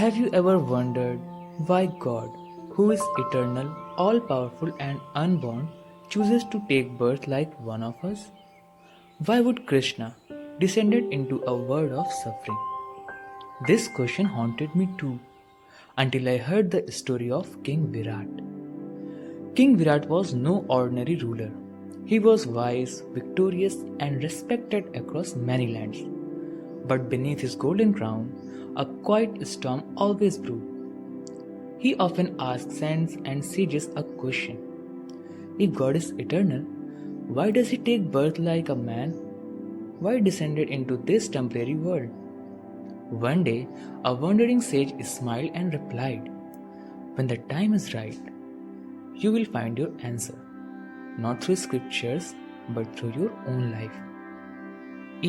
Have you ever wondered why God, who is eternal, all-powerful and unborn, chooses to take birth like one of us? Why would Krishna descended into a world of suffering? This question haunted me too, until I heard the story of King Virat. King Virat was no ordinary ruler. He was wise, victorious, and respected across many lands. But beneath his golden crown, a quiet storm always brewed. He often asked saints and sages a question. If God is eternal, why does he take birth like a man? Why descended into this temporary world? One day, a wandering sage smiled and replied, "When the time is right, you will find your answer, not through scriptures, but through your own life."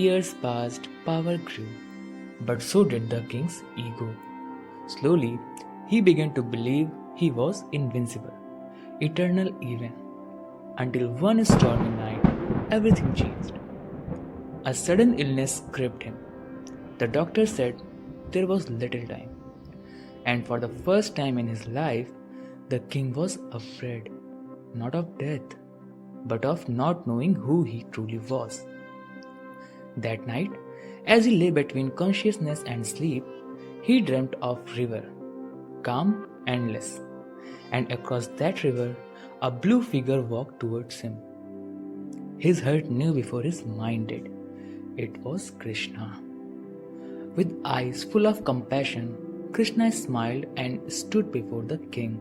Years passed, power grew, but so did the king's ego. Slowly, he began to believe he was invincible, eternal even, until one stormy night, everything changed. A sudden illness gripped him. The doctor said there was little time, and for the first time in his life, the king was afraid, not of death, but of not knowing who he truly was. That night, as he lay between consciousness and sleep, he dreamt of river, calm, endless, and across that river, a blue figure walked towards him. His heart knew before his mind did. It was Krishna. With eyes full of compassion, Krishna smiled and stood before the king.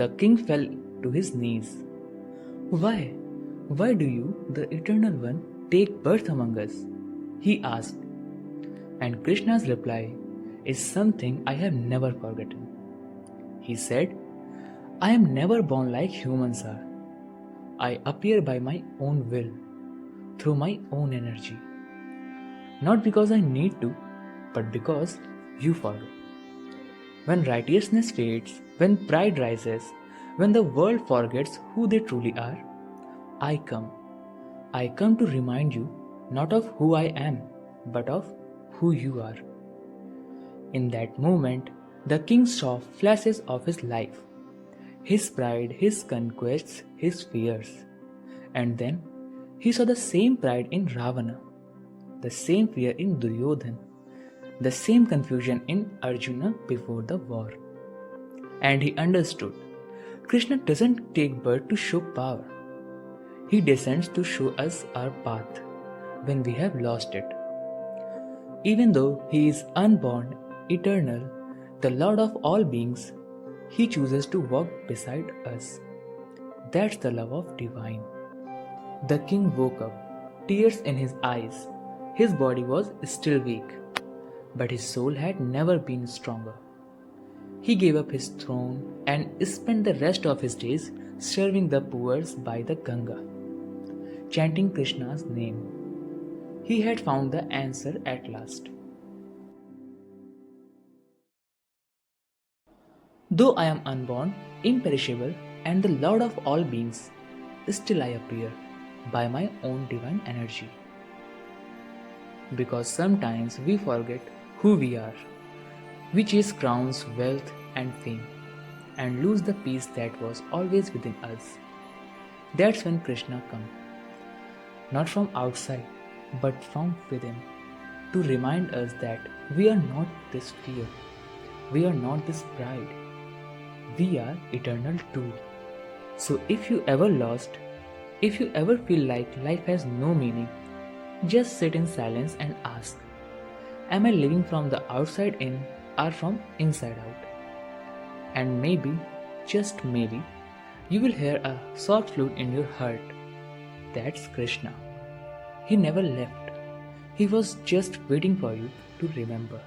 The king fell to his knees. "Why? Why do you, the Eternal One, take birth among us?" he asked. And Krishna's reply is something I have never forgotten. He said, "I am never born like humans are. I appear by my own will, through my own energy. Not because I need to, but because you forget. When righteousness fades, when pride rises, when the world forgets who they truly are, I come. I come to remind you not of who I am, but of who you are." In that moment, the king saw flashes of his life, his pride, his conquests, his fears. And then he saw the same pride in Ravana, the same fear in Duryodhan, the same confusion in Arjuna before the war. And he understood, Krishna doesn't take birth to show power. He descends to show us our path when we have lost it. Even though he is unborn, eternal, the Lord of all beings, he chooses to walk beside us. That's the love of divine. The king woke up, tears in his eyes. His body was still weak, but his soul had never been stronger. He gave up his throne and spent the rest of his days serving the poor by the Ganga, chanting Krishna's name. He had found the answer at last. Though I am unborn, imperishable, and the Lord of all beings, still I appear by my own divine energy. Because sometimes we forget who we are. We chase crowns, wealth, and fame, and lose the peace that was always within us. That's when Krishna comes, not from outside, but from within, to remind us that we are not this fear, we are not this pride, we are eternal too. So if you ever lost, if you ever feel like life has no meaning, just sit in silence and ask, am I living from the outside in or from inside out? And maybe, just maybe, you will hear a soft flute in your heart. That's Krishna. He never left. He was just waiting for you to remember.